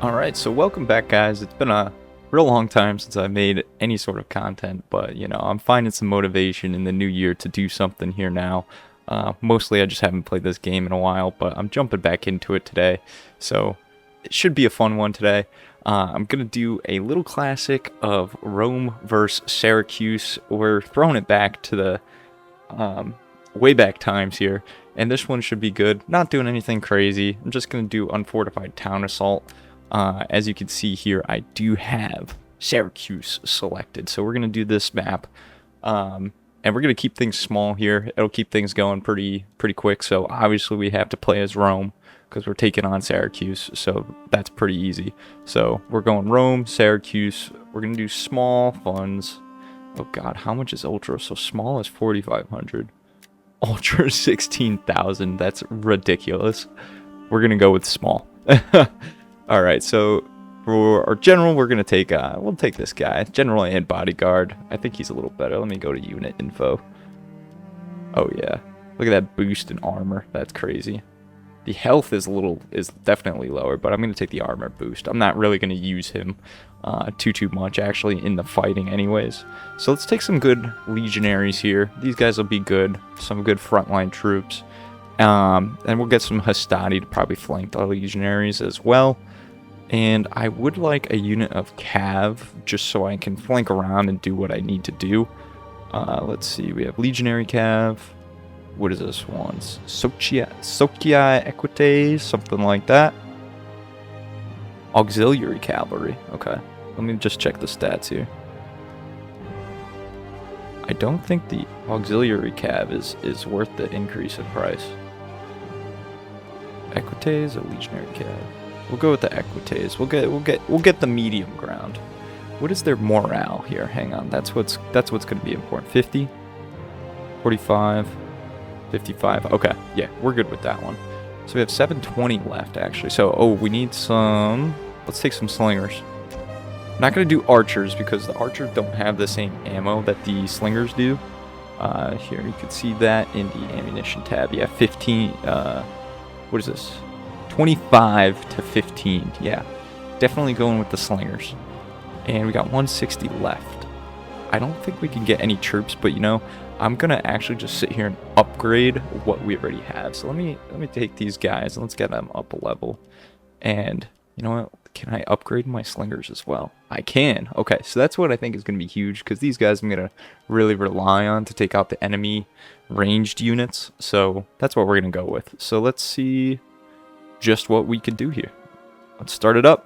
Alright, so welcome back, guys. It's been a real long time since I made any sort of content, but, I'm finding some motivation in the new year to do something here now. Mostly I just haven't played this game in a while, but I'm jumping back into it today, so it should be a fun one today. I'm going to do a little classic of Rome versus Syracuse. We're throwing it back to the way back times here, and this one should be good. Not doing anything crazy. I'm just going to do unfortified town assault. As you can see here, I do have Syracuse selected, so we're going to do this map, and we're going to keep things small here. It'll keep things going pretty quick, so obviously we have to play as Rome, because we're taking on Syracuse, so that's pretty easy. So we're going Rome, Syracuse, we're going to do small funds. Oh god, how much is Ultra? So small is 4,500. Ultra 16,000, that's ridiculous. We're going to go with small. Alright, so for our general, we're going to take, we'll take this guy. General and bodyguard. I think he's a little better. Let me go to unit info. Oh yeah. Look at that boost in armor. That's crazy. The health is definitely lower, but I'm going to take the armor boost. I'm not really going to use him too much, actually, in the fighting anyways. So let's take some good legionaries here. These guys will be good. Some good frontline troops. And we'll get some Hastati to probably flank the legionaries as well. And I would like a unit of cav, just so I can flank around and do what I need to do. Let's see, we have legionary cav. What is this one? Socia Equites, something like that. Auxiliary cavalry. Okay, let me just check the stats here. I don't think the auxiliary cav is worth the increase in price. Equites or legionary cav? We'll go with the Equites. We'll get the medium ground. What is their morale here? Hang on, that's what's going to be important. 50, 45, 55. Okay, yeah, we're good with that one. So we have 720 left actually. So we need some. Let's take some slingers. I'm not going to do archers because the archers don't have the same ammo that the slingers do. Here you can see that in the ammunition tab. Yeah, 15. What is this? 25 to 15. Yeah, definitely going with the slingers. And we got 160 left. I don't think we can get any troops, but I'm gonna actually just sit here and upgrade what we already have. So let me take these guys and let's get them up a level. And you know what? Can I upgrade my slingers as well? I can. Okay, so that's what I think is gonna be huge, because these guys I'm gonna really rely on to take out the enemy ranged units. So that's what we're gonna go with. So let's see just what we can do here. Let's start it up.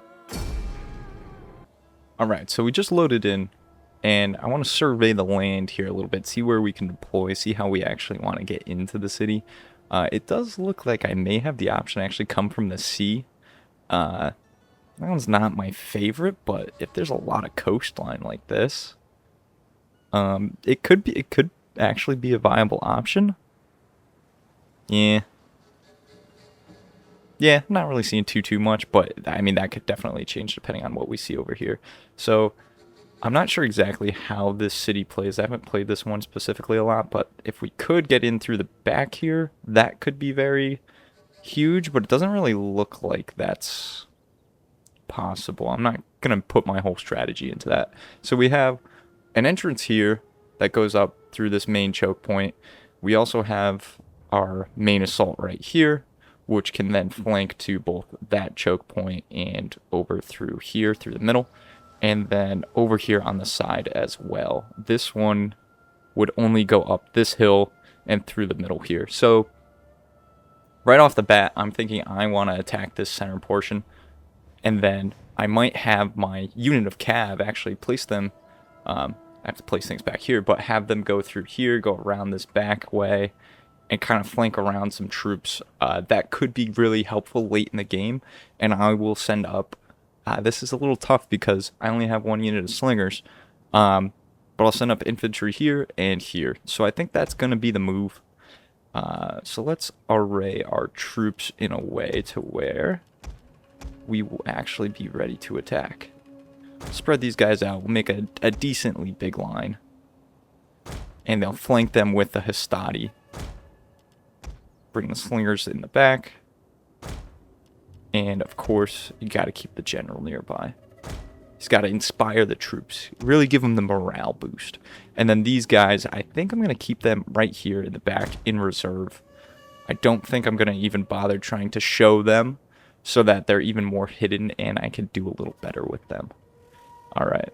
Alright, so we just loaded in, and I want to survey the land here a little bit, see where we can deploy, see how we actually want to get into the city. It does look like I may have the option to actually come from the sea. That one's not my favorite, but if there's a lot of coastline like this, it could actually be a viable option. Yeah, not really seeing too much, but I mean that could definitely change depending on what we see over here. So I'm not sure exactly how this city plays. I haven't played this one specifically a lot, but if we could get in through the back here, that could be very huge, but it doesn't really look like that's possible. I'm not going to put my whole strategy into that. So we have an entrance here that goes up through this main choke point. We also have our main assault right here, which can then flank to both that choke point and over through here, through the middle, and then over here on the side as well. This one would only go up this hill and through the middle here. So right off the bat, I'm thinking I want to attack this center portion, and then I might have my unit of cav actually place them, I have to place things back here, but have them go through here, go around this back way, and kind of flank around some troops. That could be really helpful late in the game, and I will send up, this is a little tough because I only have one unit of slingers, but I'll send up infantry here and here. So I think that's going to be the move. So let's array our troops in a way to where we will actually be ready to attack. Spread these guys out, we'll make a decently big line, and they'll flank them with the Hastati. Bring the slingers in the back. And of course, you got to keep the general nearby. He's got to inspire the troops, really give them the morale boost. And then these guys, I think I'm going to keep them right here in the back in reserve. I don't think I'm going to even bother trying to show them so that they're even more hidden and I can do a little better with them. All right.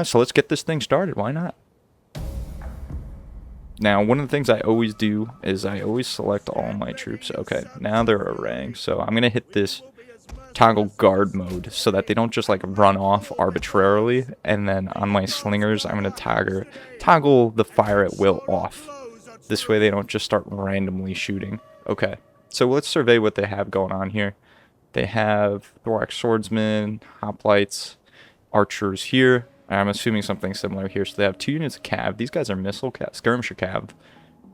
So let's get this thing started. Why not? Now, one of the things I always do is I always select all my troops. Okay, now they're arraying. So I'm going to hit this toggle guard mode so that they don't just like run off arbitrarily. And then on my slingers, I'm going to toggle the fire at will off. This way they don't just start randomly shooting. Okay, so let's survey what they have going on here. They have thorax swordsmen, hoplites, archers here. I'm assuming something similar here. So they have 2 units of cav. These guys are missile cav, skirmisher cav,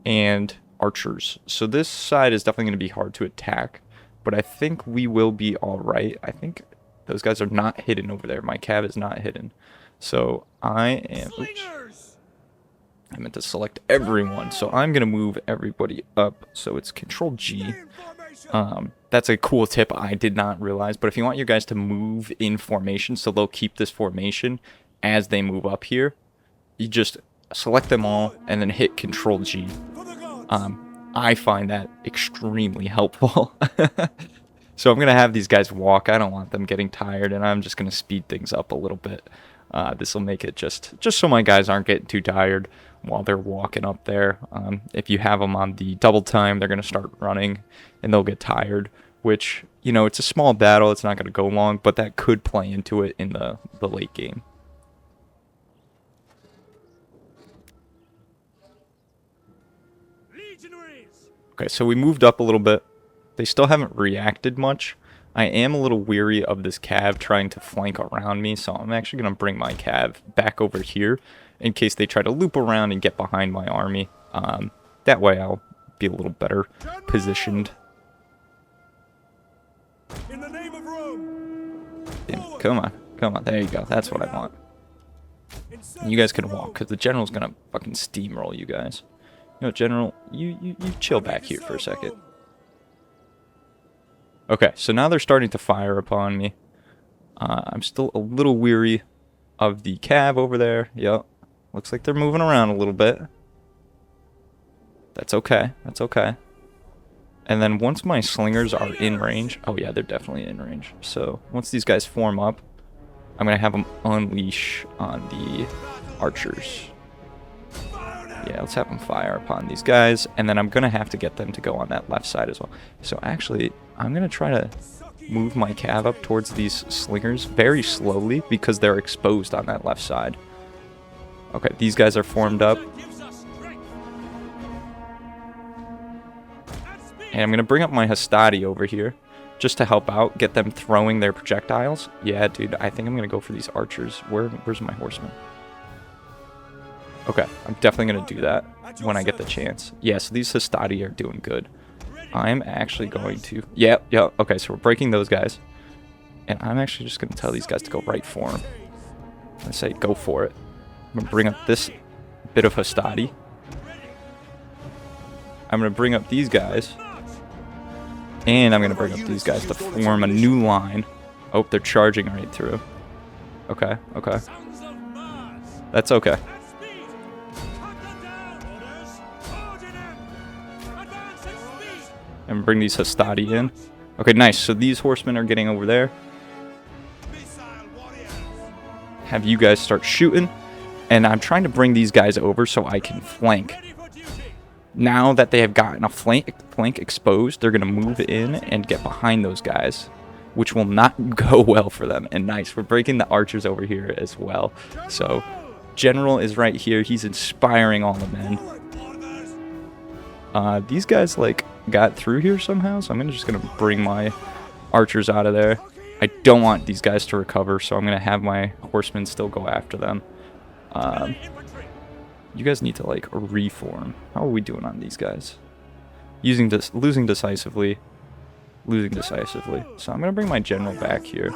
and archers. So this side is definitely going to be hard to attack, but I think we will be all right. I think those guys are not hidden over there. My cav is not hidden. So I am... Oops, I meant to select everyone. So I'm going to move everybody up. So it's Control G. That's a cool tip I did not realize. But if you want your guys to move in formation, so they'll keep this formation as they move up here, you just select them all and then hit Control G. I find that extremely helpful. So I'm going to have these guys walk. I don't want them getting tired, and I'm just going to speed things up a little bit. This will make it just so my guys aren't getting too tired while they're walking up there. If you have them on the double time, they're going to start running, and they'll get tired, which, you know, it's a small battle. It's not going to go long, but that could play into it in the late game. Okay, so we moved up a little bit. They still haven't reacted much. I am a little weary of this cav trying to flank around me, so I'm actually going to bring my cav back over here in case they try to loop around and get behind my army. That way I'll be a little better positioned. In the name of Rome. Damn, come on, there you go. That's what I want. You guys can walk, because the general's going to fucking steamroll you guys. You know, General, you chill back here for a second. Okay, so now they're starting to fire upon me. I'm still a little weary of the cav over there. Yep, looks like they're moving around a little bit. That's okay, that's okay. And then once my slingers are in range, oh yeah, they're definitely in range. So once these guys form up, I'm going to have them unleash on the archers. Yeah, let's have them fire upon these guys, and then I'm going to have to get them to go on that left side as well. So actually, I'm going to try to move my cav up towards these slingers very slowly because they're exposed on that left side. Okay, these guys are formed up. And I'm going to bring up my Hastati over here just to help out, get them throwing their projectiles. Yeah, dude, I think I'm going to go for these archers. Where's my horseman? Okay, I'm definitely going to do that when I get the chance. Yeah, so these Hastati are doing good. I'm actually going to... Yeah, okay, so we're breaking those guys. And I'm actually just going to tell these guys to go right for them. I'm going to say, go for it. I'm going to bring up this bit of Hastati. I'm going to bring up these guys. And I'm going to bring up these guys to form a new line. Oh, they're charging right through. Okay, okay. That's okay. And bring these Hastati in. Okay, nice. So these horsemen are getting over there. Have you guys start shooting. And I'm trying to bring these guys over so I can flank. Now that they have gotten a flank exposed, they're going to move in and get behind those guys, which will not go well for them. And nice, we're breaking the archers over here as well. So General is right here. He's inspiring all the men. These guys, like, got through here somehow, so I'm just going to bring my archers out of there. I don't want these guys to recover, so I'm going to have my horsemen still go after them. You guys need to, like, reform. How are we doing on these guys? Losing decisively. Losing decisively. So I'm going to bring my general back here.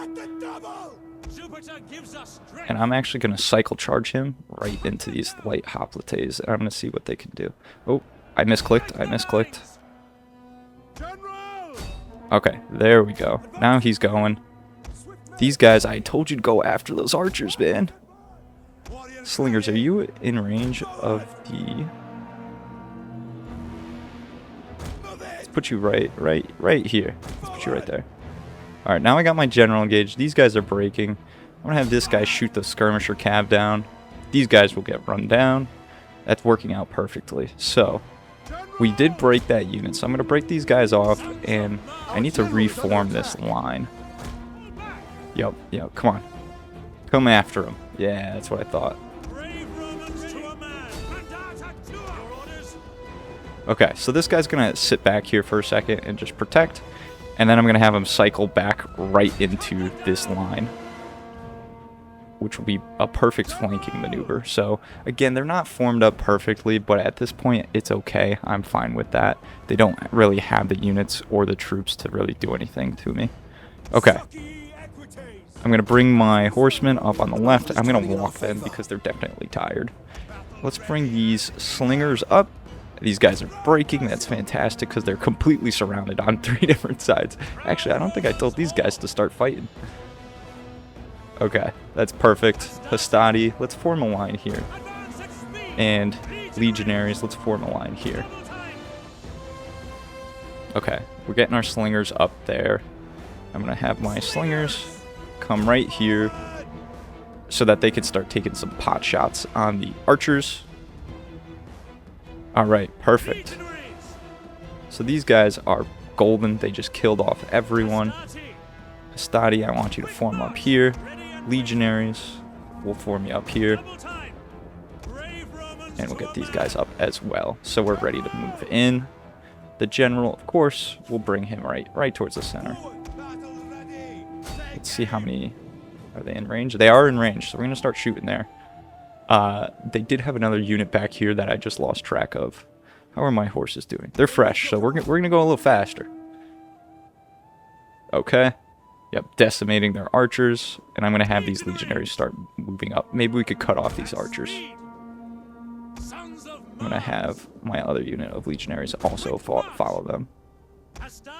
And I'm actually going to cycle charge him right into these light hoplites. And I'm going to see what they can do. Oh, I misclicked. Okay, there we go. Now he's going. These guys, I told you to go after those archers, man. Slingers, are you in range of the... Let's put you right here. Let's put you right there. Alright, now I got my general engaged. These guys are breaking. I'm going to have this guy shoot the skirmisher cab down. These guys will get run down. That's working out perfectly. So, we did break that unit. So I'm going to break these guys off, and I need to reform this line. Yep, come on. Come after him. Yeah, that's what I thought. Okay, so this guy's going to sit back here for a second and just protect. And then I'm going to have him cycle back right into this line, which will be a perfect flanking maneuver. So, again, they're not formed up perfectly, but at this point, it's okay. I'm fine with that. They don't really have the units or the troops to really do anything to me. Okay. I'm going to bring my horsemen up on the left. I'm going to walk them because they're definitely tired. Let's bring these slingers up. These guys are breaking. That's fantastic because they're completely surrounded on 3 different sides. Actually, I don't think I told these guys to start fighting. Okay, that's perfect. Hastati, let's form a line here. And legionaries, let's form a line here. Okay, we're getting our slingers up there. I'm going to have my slingers come right here so that they can start taking some pot shots on the archers. Alright, perfect. So these guys are golden. They just killed off everyone. Hastati, I want you to form up here. Legionaries will form you up here. And we'll get these guys up as well. So we're ready to move in. The general, of course, will bring him right towards the center. Let's see how many... Are they in range? They are in range, so we're going to start shooting there. They did have another unit back here that I just lost track of. How are my horses doing? They're fresh, so we're going to go a little faster. Okay. Yep, decimating their archers. And I'm going to have these legionaries start moving up. Maybe we could cut off these archers. I'm going to have my other unit of legionaries also follow them.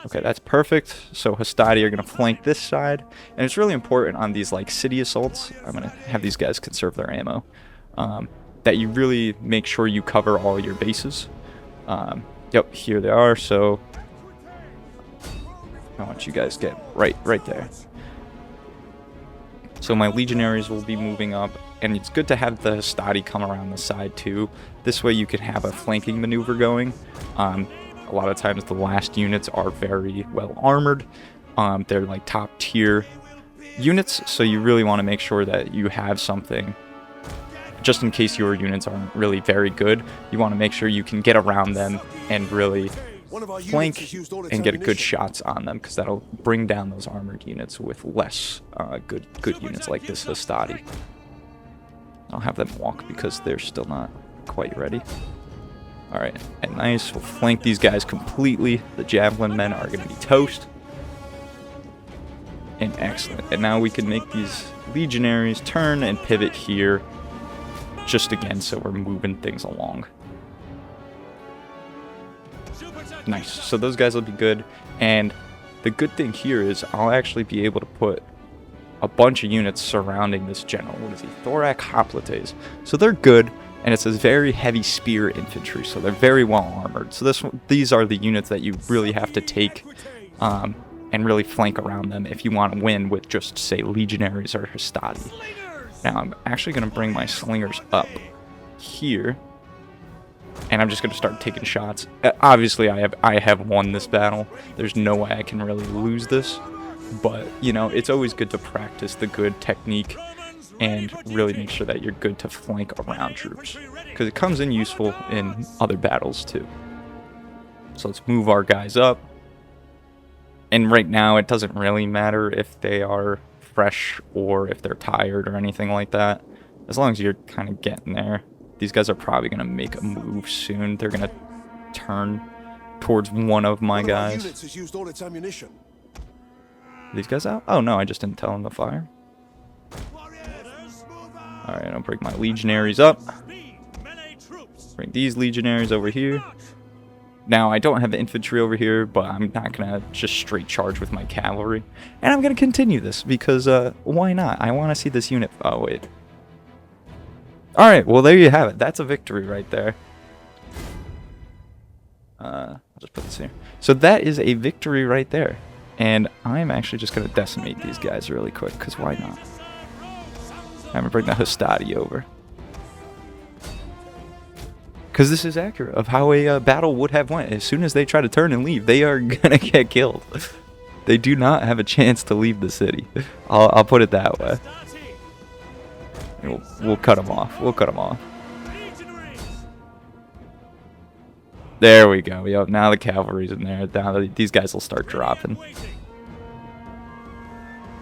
Okay, that's perfect. So Hastati are going to flank this side. And it's really important on these like city assaults. I'm going to have these guys conserve their ammo. That you really make sure you cover all your bases. Yep, here they are. So I want you guys to get right there. So my legionaries will be moving up, and it's good to have the Hastati come around the side too. This way you can have a flanking maneuver going. A lot of times the last units are very well armored. They're like top tier units, so you really want to make sure that you have something just in case your units aren't really very good. You want to make sure you can get around them and really flank and get good shots on them, because that'll bring down those armored units with less good units like this Hastati. I'll have them walk because they're still not quite ready. Alright, and nice. We'll flank these guys completely. The javelin men are going to be toast. And excellent. And now we can make these legionaries turn and pivot here. Just again, so we're moving things along. Nice. So those guys will be good. And the good thing here is I'll actually be able to put a bunch of units surrounding this general. What is he? Thorac Hoplites. So they're good. And it says very heavy spear infantry. So they're very well armored. So these are the units that you really have to take and really flank around them if you want to win with just, say, legionaries or Hastati. Now I'm actually going to bring my slingers up here. And I'm just going to start taking shots. Obviously, I have won this battle. There's no way I can really lose this. But, you know, it's always good to practice the good technique and really make sure that you're good to flank around troops, because it comes in useful in other battles too. So let's move our guys up. And right now, it doesn't really matter if they are fresh or if they're tired or anything like that. As long as you're kind of getting there. These guys are probably going to make a move soon. They're going to turn towards one of my guys. These guys out? Oh no, I just didn't tell them to fire. Alright, I'll bring my legionaries up. Bring these legionaries over here. Now, I don't have infantry over here, but I'm not going to just straight charge with my cavalry. And I'm going to continue this because why not? I want to see this unit. Oh, wait. All right, well, there you have it. That's a victory right there. I'll just put this here. So that is a victory right there. And I'm actually just going to decimate these guys really quick, because why not? I'm going to bring the Hastati over. Because this is accurate of how a battle would have went. As soon as they try to turn and leave, they are going to get killed. They do not have a chance to leave the city. I'll put it that way. We'll cut them off. We'll cut them off. There we go. Yep, now the cavalry's in there. Now these guys will start dropping.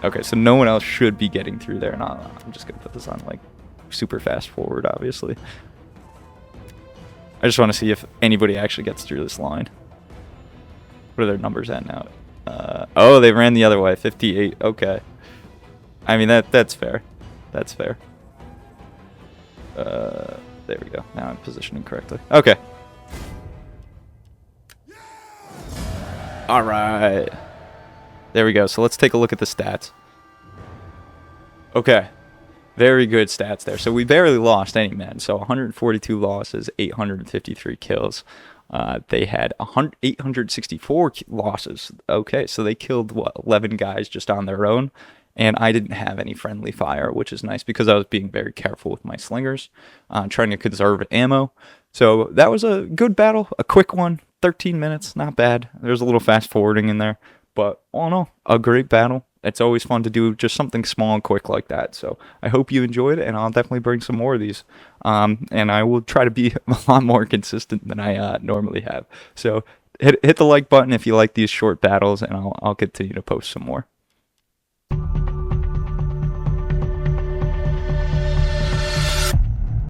Okay, so no one else should be getting through there. No, I'm just going to put this on, like, super fast forward, obviously. I just want to see if anybody actually gets through this line. What are their numbers at now? Oh, they ran the other way. 58. Okay. I mean, that's fair. That's fair. There we go. Now I'm positioning correctly. Okay. All right. There we go. So let's take a look at the stats. Okay. Very good stats there. So we barely lost any men. So 142 losses, 853 kills. They had 864 losses. Okay, so they killed, what, 11 guys just on their own. And I didn't have any friendly fire, which is nice because I was being very careful with my slingers, trying to conserve ammo. So that was a good battle, a quick one, 13 minutes, not bad. There's a little fast forwarding in there. But all in all, a great battle. It's always fun to do just something small and quick like that. So I hope you enjoyed it, and I'll definitely bring some more of these. And I will try to be a lot more consistent than I normally have. So hit the like button if you like these short battles, and I'll continue to post some more.